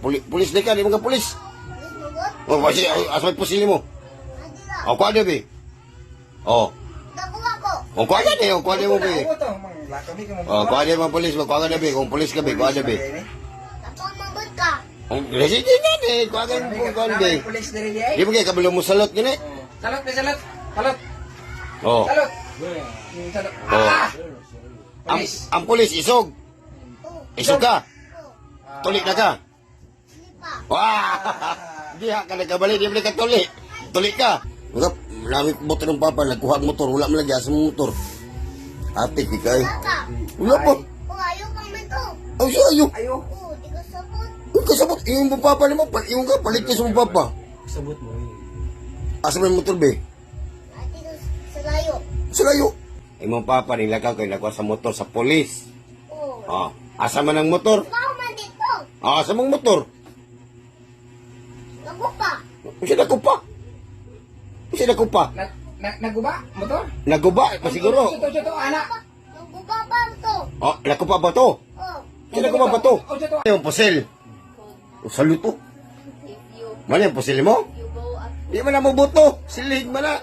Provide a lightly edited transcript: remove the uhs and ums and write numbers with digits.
pulis na ka, di mga pulis. O, kasi, asal pusili mo. O, kuha na, be. O. O, kuha na, be. O, kuha na mo, be. O, kuha na mga pulis mo. Kuha na, be. Kung pulis ka, be. Kuha na, be. Sige na, be. Kuha na, be. Di mo kayo, kabalo mo salot, gini. Salot, salot. Salot. O. Salot. O. Ang pulis, isog. Isog ka. Tulik na ka. Wah! Di ka nagkabali, di mo ka tulik. Tulik ka. Mga, marami motor ng papa, nagkuha ang motor, wala mo lagi asa motor. Ate, kikay. Wala po. Ayaw pang mito. Ay, siya, ayaw. Ayo. Di ka sabot. Uy, kasabot. Iyon mo papa ni mo. Iyon ka, palit ka sa mo papa. Sabot mo. Asa mo yung motor, be? Ati ka sa layo. Sa layo. Imong papa, nilagaw kayo nakuha sa motor sa polis. Oo. Asa man ang motor? Bao man dito. Asa mong motor? Lago pa. Siya nakupa. Siya nakupa. Naguba? Motor? Naguba, pa siguro. Ito, anak. Lago pa ba ito? Nakupa ba to? Oo. Siya nakupa ba to? Ito. Yung pusil. Saluto. Mana yung pusil mo? Di man na mo buto. Silig man na.